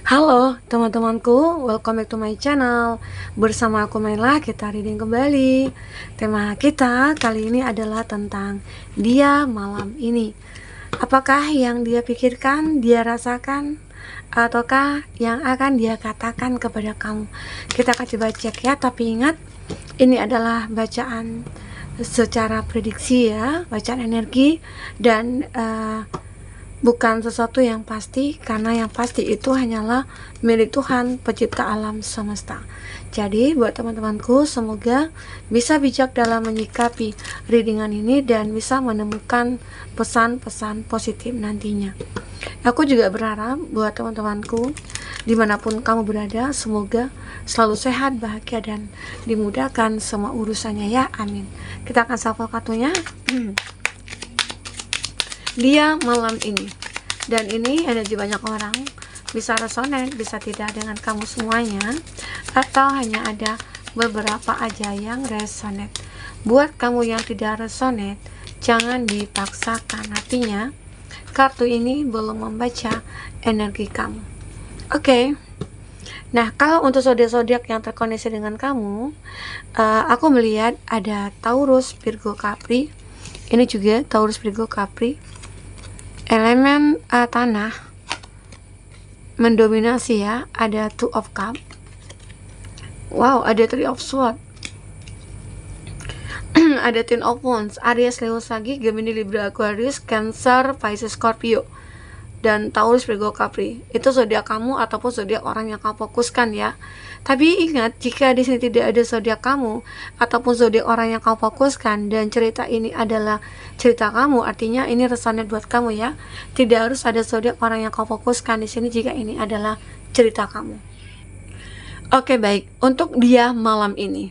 Halo teman-temanku, welcome back to my channel. Bersama aku Maila, kita reading kembali. Tema kita kali ini adalah tentang dia malam ini. Apakah yang dia pikirkan, dia rasakan, ataukah yang akan dia katakan kepada kamu? Kita akan coba cek ya, tapi ingat ini adalah bacaan secara prediksi ya, bacaan energi dan bukan sesuatu yang pasti, karena yang pasti itu hanyalah milik Tuhan, pencipta alam semesta. Jadi buat teman-temanku, semoga bisa bijak dalam menyikapi readingan ini dan bisa menemukan pesan-pesan positif nantinya. Aku juga berharap buat teman-temanku dimanapun kamu berada, semoga selalu sehat, bahagia, dan dimudahkan semua urusannya ya, amin. Kita akan shuffle kartunya. Dia malam ini, dan ini energi banyak orang, bisa resonate, bisa tidak dengan kamu semuanya, atau hanya ada beberapa aja yang resonate. Buat kamu yang tidak resonate, jangan dipaksakan, artinya kartu ini belum membaca energi kamu. Oke. Nah, kalau untuk zodiak-zodiak yang terkoneksi dengan kamu, aku melihat ada Taurus, Virgo, Capri. Ini juga Taurus, Virgo, Capri. Elemen tanah mendominasi ya, ada Two of Cup. Wow, ada Three of Swords. Ada Ten of Wands, Aries, Leo, Sagi, Gemini, Libra, Aquarius, Cancer, Pisces, Scorpio, dan Taurus, Virgo, Capri. Itu zodiak kamu ataupun zodiak orang yang kamu fokuskan ya. Tapi ingat, jika di sini tidak ada zodiak kamu ataupun zodiak orang yang kamu fokuskan dan cerita ini adalah cerita kamu, artinya ini resonate buat kamu ya. Tidak harus ada zodiak orang yang kamu fokuskan di sini jika ini adalah cerita kamu. Oke, baik. Untuk dia malam ini,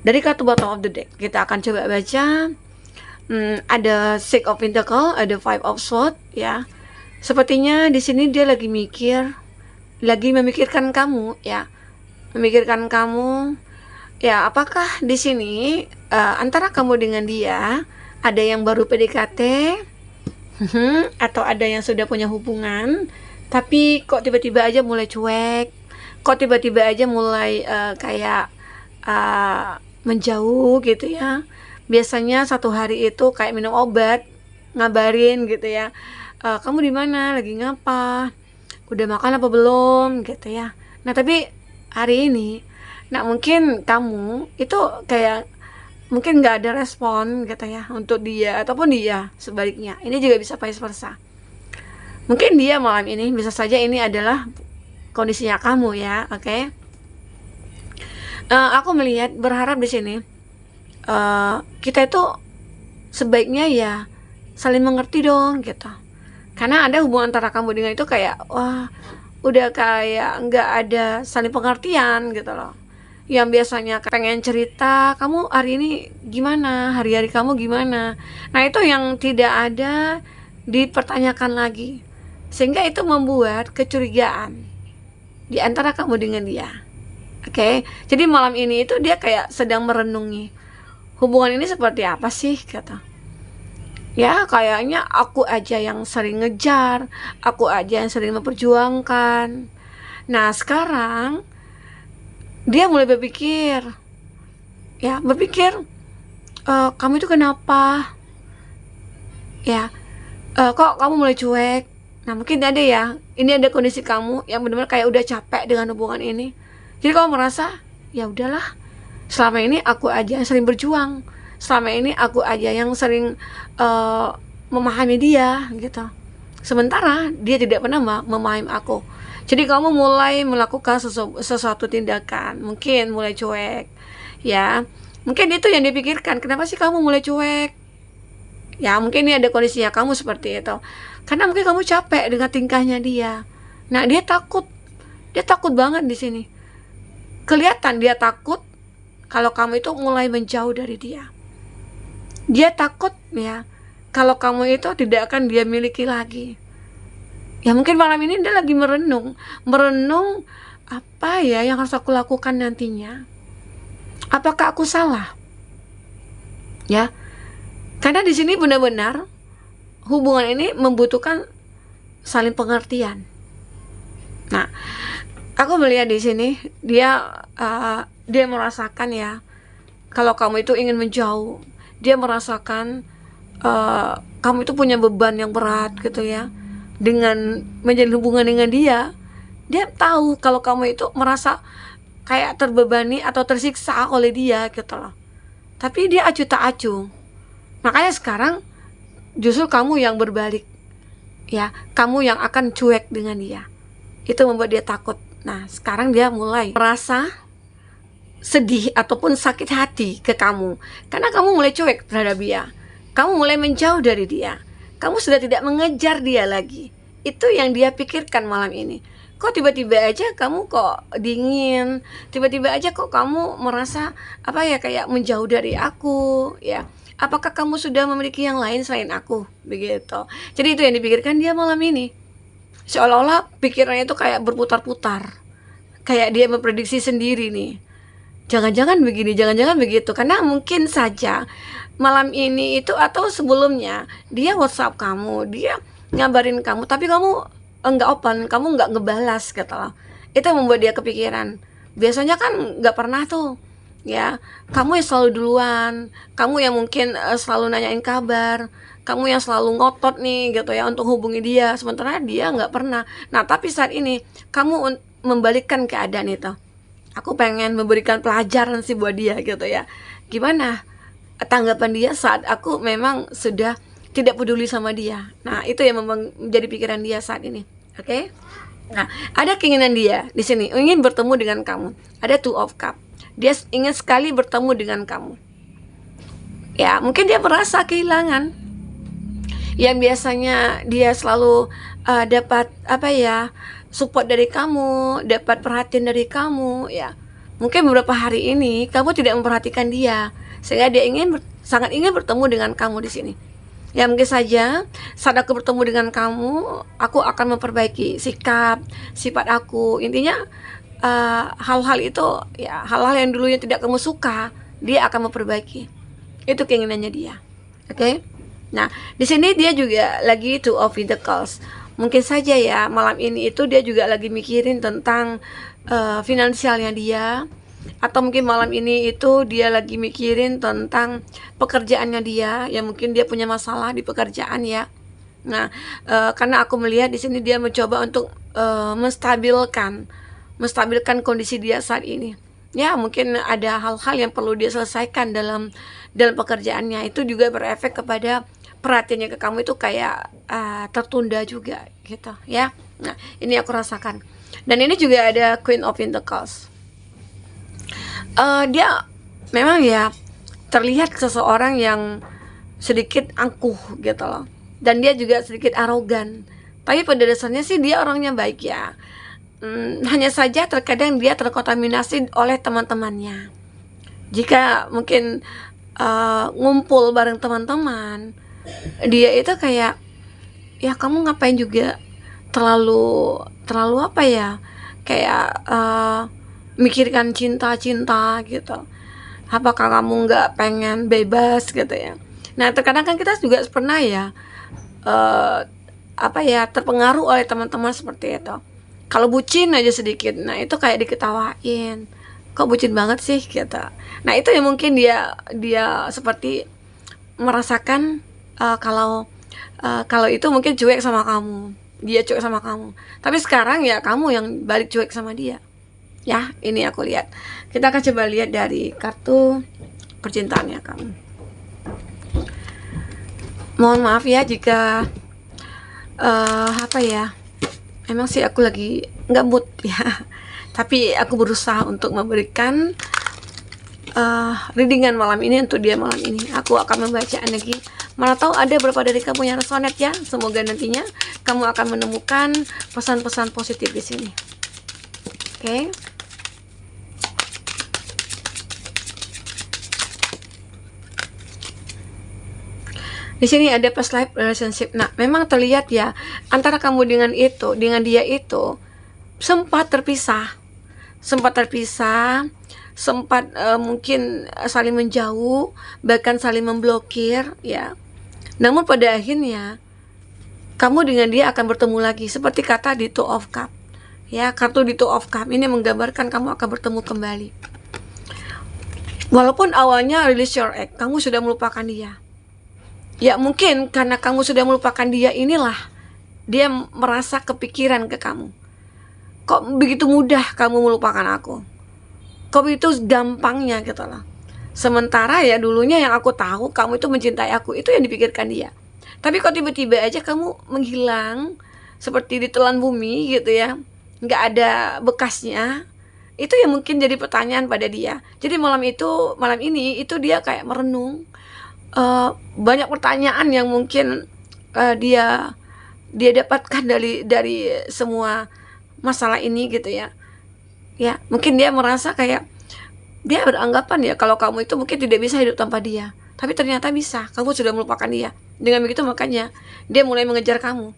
dari kartu bottom of the deck kita akan coba baca. Ada Six of Pentacles, ada Five of Swords ya. Sepertinya di sini dia lagi memikirkan kamu ya. Memikirkan kamu ya, apakah di sini antara kamu dengan dia ada yang baru PDKT atau ada yang sudah punya hubungan tapi kok tiba-tiba aja mulai cuek, kok tiba-tiba aja mulai kayak menjauh gitu ya. Biasanya satu hari itu kayak minum obat, ngabarin gitu ya, kamu di mana, lagi ngapa, udah makan apa belum gitu ya. Nah, tapi hari ini, nah mungkin kamu itu kayak mungkin nggak ada respon gitu ya untuk dia, ataupun dia sebaliknya. Ini juga bisa vice versa. Mungkin dia malam ini bisa saja ini adalah kondisinya kamu ya, oke? Aku melihat, berharap di sini kita itu sebaiknya ya saling mengerti dong gitu. Karena ada hubungan antara kamu dengan itu kayak wah, udah kayak nggak ada saling pengertian gitu loh. Yang biasanya pengen cerita, kamu hari ini gimana, hari-hari kamu gimana. Nah, itu yang tidak ada dipertanyakan lagi, sehingga itu membuat kecurigaan di antara kamu dengan dia. Oke, jadi malam ini itu dia kayak sedang merenungi hubungan ini seperti apa sih, kata. Ya, kayaknya aku aja yang sering ngejar, aku aja yang sering memperjuangkan. Nah, sekarang dia mulai berpikir, kamu itu kenapa? Ya, kok kamu mulai cuek? Nah, mungkin ada ya, ini ada kondisi kamu yang benar-benar kayak udah capek dengan hubungan ini. Jadi kamu merasa, ya udahlah, selama ini aku aja yang sering berjuang, selama ini aku aja yang sering memahami dia gitu. Sementara dia tidak pernah memahami aku. Jadi kamu mulai melakukan sesuatu tindakan, mungkin mulai cuek ya. Mungkin itu yang dipikirkan, kenapa sih kamu mulai cuek? Ya, mungkin ini ada kondisinya kamu seperti itu. Karena mungkin kamu capek dengan tingkahnya dia. Nah, dia takut banget di sini. Kelihatan dia takut kalau kamu itu mulai menjauh dari dia. Dia takut ya kalau kamu itu tidak akan dia miliki lagi. Ya, mungkin malam ini dia lagi merenung apa ya yang harus aku lakukan nantinya. Apakah aku salah? Ya, karena di sini benar-benar hubungan ini membutuhkan saling pengertian. Nah, aku melihat di sini dia merasakan ya, kalau kamu itu ingin menjauh. Dia merasakan kamu itu punya beban yang berat gitu ya. Dengan menjalin hubungan dengan dia, dia tahu kalau kamu itu merasa kayak terbebani atau tersiksa oleh dia gitu loh. Tapi dia acuh tak acuh. Makanya sekarang justru kamu yang berbalik ya, kamu yang akan cuek dengan dia. Itu membuat dia takut. Nah, sekarang dia mulai merasa sedih ataupun sakit hati ke kamu karena kamu mulai cuek terhadap dia. Kamu mulai menjauh dari dia. Kamu sudah tidak mengejar dia lagi. Itu yang dia pikirkan malam ini. Kok tiba-tiba aja kamu kok dingin, tiba-tiba aja kok kamu merasa apa ya, kayak menjauh dari aku ya. Apakah kamu sudah memiliki yang lain selain aku? Begitu. Jadi itu yang dipikirkan dia malam ini. Seolah-olah pikirannya itu kayak berputar-putar. Kayak dia memprediksi sendiri nih. Jangan-jangan begini, jangan-jangan begitu. Karena mungkin saja malam ini itu atau sebelumnya dia WhatsApp kamu, dia ngabarin kamu, tapi kamu enggak open, kamu enggak ngebalas gitu loh. Itu yang membuat dia kepikiran. Biasanya kan enggak pernah tuh ya, kamu yang selalu duluan, kamu yang mungkin selalu nanyain kabar, kamu yang selalu ngotot nih gitu ya untuk hubungi dia, sementara dia nggak pernah. Nah, tapi saat ini kamu membalikkan keadaan itu. Aku pengen memberikan pelajaran sih buat dia gitu ya. Gimana tanggapan dia saat aku memang sudah tidak peduli sama dia. Nah, itu yang memang menjadi pikiran dia saat ini. Oke? Nah, ada keinginan dia di sini ingin bertemu dengan kamu. Ada Two of Cup. Dia ingin sekali bertemu dengan kamu. Ya, mungkin dia merasa kehilangan. Yang biasanya dia selalu dapat apa ya, support dari kamu, dapat perhatian dari kamu ya. Mungkin beberapa hari ini kamu tidak memperhatikan dia, sehingga dia sangat ingin bertemu dengan kamu di sini. Ya, mungkin saja saat aku bertemu dengan kamu, aku akan memperbaiki sikap, sifat aku. Intinya hal-hal itu ya, hal-hal yang dulunya tidak kamu suka, dia akan memperbaiki. Itu keinginannya dia. Oke? Nah, di sini dia juga lagi Two of Pentacles. Mungkin saja ya malam ini itu dia juga lagi mikirin tentang finansialnya dia, atau mungkin malam ini itu dia lagi mikirin tentang pekerjaannya dia, ya mungkin dia punya masalah di pekerjaan ya. Nah, karena aku melihat di sini dia mencoba untuk menstabilkan kondisi dia saat ini. Ya, mungkin ada hal-hal yang perlu dia selesaikan dalam pekerjaannya. Itu juga berefek kepada perhatiannya ke kamu itu kayak tertunda juga gitu ya. Nah, ini aku rasakan. Dan ini juga ada Queen of Pentacles. Dia memang ya terlihat seseorang yang sedikit angkuh gitu loh. Dan dia juga sedikit arogan. Tapi pada dasarnya sih dia orangnya baik ya. Hanya saja terkadang dia terkontaminasi oleh teman-temannya. Jika mungkin ngumpul bareng teman-teman, dia itu kayak ya kamu ngapain juga, terlalu apa ya, kayak mikirkan cinta gitu. Apakah kamu nggak pengen bebas gitu ya. Nah, terkadang kan kita juga pernah ya terpengaruh oleh teman-teman seperti itu. Kalau bucin aja sedikit, nah itu kayak diketawain, kok bucin banget sih gitu. Nah, itu yang mungkin dia seperti merasakan kalau itu mungkin cuek sama kamu, dia cuek sama kamu. Tapi sekarang ya kamu yang balik cuek sama dia. Ya, ini aku lihat. Kita akan coba lihat dari kartu percintaannya kamu. Mohon maaf ya jika emang sih aku lagi nggak mood ya. Tapi aku berusaha untuk memberikan readingan malam ini untuk dia malam ini. Aku akan membaca energi. Mana tahu ada beberapa dari kamu yang resonate ya. Semoga nantinya kamu akan menemukan pesan-pesan positif di sini. Oke. Di sini ada past life relationship. Nah, memang terlihat ya antara kamu dengan dia itu sempat terpisah, sempat mungkin saling menjauh, bahkan saling memblokir ya. Namun pada akhirnya kamu dengan dia akan bertemu lagi, seperti kata di Two of Cup Ya, kartu di Two of Cups ini menggambarkan kamu akan bertemu kembali. Walaupun awalnya release your ex, kamu sudah melupakan dia. Ya mungkin karena kamu sudah melupakan dia inilah dia merasa kepikiran ke kamu. Kok begitu mudah kamu melupakan aku? Kok begitu gampangnya gitu loh. Sementara ya dulunya yang aku tahu kamu itu mencintai aku, itu yang dipikirkan dia. Tapi kok tiba-tiba aja kamu menghilang seperti ditelan bumi gitu ya, nggak ada bekasnya. Itu yang mungkin jadi pertanyaan pada dia. Jadi malam ini itu dia kayak merenung, banyak pertanyaan yang mungkin dia dapatkan dari semua masalah ini gitu ya. Ya mungkin dia merasa kayak dia beranggapan ya kalau kamu itu mungkin tidak bisa hidup tanpa dia, tapi ternyata bisa. Kamu sudah melupakan dia. Dengan begitu makanya dia mulai mengejar kamu.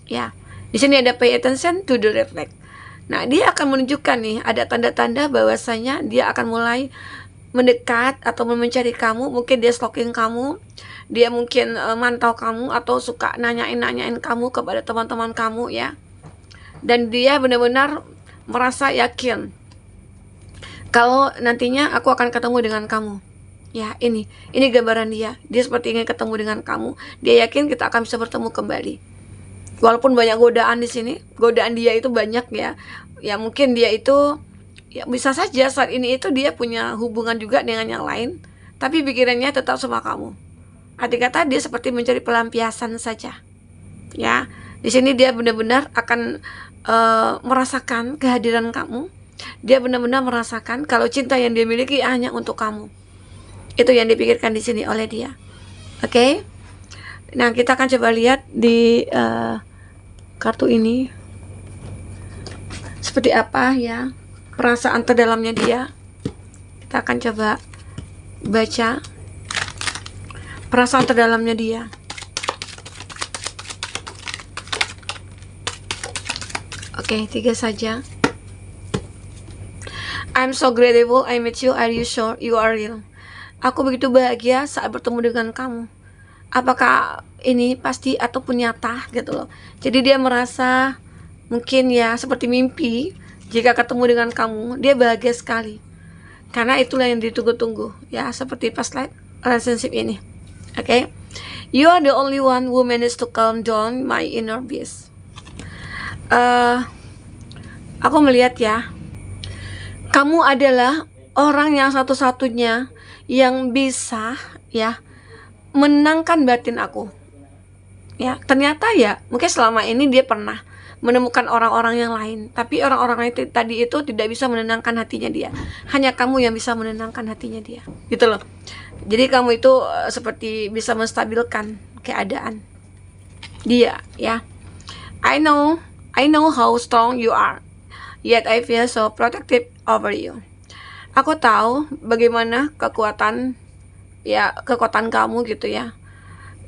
Ya, di sini ada pay attention to the red flag. Nah, dia akan menunjukkan nih ada tanda-tanda bahwasanya dia akan mulai mendekat atau mencari kamu. Mungkin dia stalking kamu, dia mungkin mantau kamu atau suka nanyain kamu kepada teman-teman kamu ya. Dan dia benar-benar merasa yakin kalau nantinya aku akan ketemu dengan kamu. Ya, ini gambaran dia. Dia seperti ingin ketemu dengan kamu. Dia yakin kita akan bisa bertemu kembali. Walaupun banyak godaan di sini, godaan dia itu banyak ya. Ya mungkin dia itu ya bisa saja saat ini itu dia punya hubungan juga dengan yang lain, tapi pikirannya tetap sama kamu. Arti kata dia seperti mencari pelampiasan saja. Ya, di sini dia benar-benar akan merasakan kehadiran kamu. Dia benar-benar merasakan kalau cinta yang dia miliki hanya untuk kamu. Itu yang dipikirkan di sini oleh dia. Oke? Nah, kita akan coba lihat di kartu ini seperti apa ya perasaan terdalamnya dia. Kita akan coba baca perasaan terdalamnya dia. Oke, 3 saja. I'm so grateful I met you. Are you sure you are real? Aku begitu bahagia saat bertemu dengan kamu. Apakah ini pasti ataupun nyata gitu loh. Jadi dia merasa mungkin ya seperti mimpi. Jika ketemu dengan kamu, dia bahagia sekali. Karena itulah yang ditunggu-tunggu ya, seperti past life relationship ini. Oke. You are the only one who managed to calm down my inner beast. Aku melihat ya, kamu adalah orang yang satu-satunya yang bisa ya menenangkan batin aku. Ya, ternyata ya mungkin selama ini dia pernah menemukan orang-orang yang lain, tapi orang-orang itu tadi itu tidak bisa menenangkan hatinya dia. Hanya kamu yang bisa menenangkan hatinya dia. Gitu loh. Jadi kamu itu seperti bisa menstabilkan keadaan dia ya. I know how strong you are. Yet I feel so protective over you. Aku tahu bagaimana kekuatan kamu gitu ya.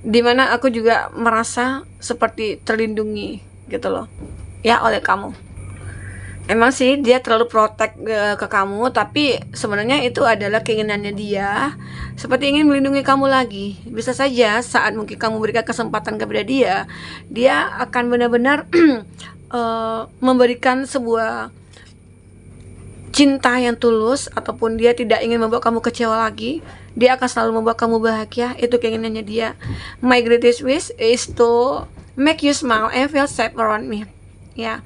Dimana aku juga merasa seperti terlindungi gitu loh. Ya oleh kamu. Emang sih dia terlalu protect ke kamu, tapi sebenarnya itu adalah keinginannya dia. Seperti ingin melindungi kamu lagi. Bisa saja saat mungkin kamu berikan kesempatan kepada dia, dia akan benar-benar memberikan sebuah cinta yang tulus, ataupun dia tidak ingin membuat kamu kecewa lagi. Dia akan selalu membuat kamu bahagia. Itu keinginannya dia. My greatest wish is to make you smile and feel safe around me. Ya,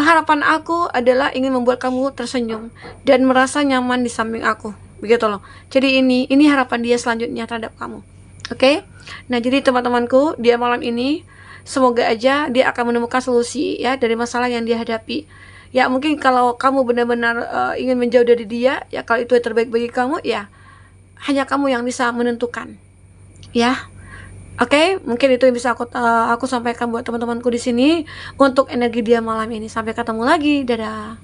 harapan aku adalah ingin membuat kamu tersenyum dan merasa nyaman di samping aku. Begitu loh. Jadi ini harapan dia selanjutnya terhadap kamu. Oke? Nah, jadi teman-temanku, dia malam ini semoga aja dia akan menemukan solusi ya dari masalah yang dia hadapi. Ya mungkin kalau kamu benar-benar ingin menjauh dari dia, ya kalau itu yang terbaik bagi kamu, ya hanya kamu yang bisa menentukan. Ya. Oke, mungkin itu yang bisa aku sampaikan buat teman-temanku di sini untuk energi dia malam ini. Sampai ketemu lagi. Dadah.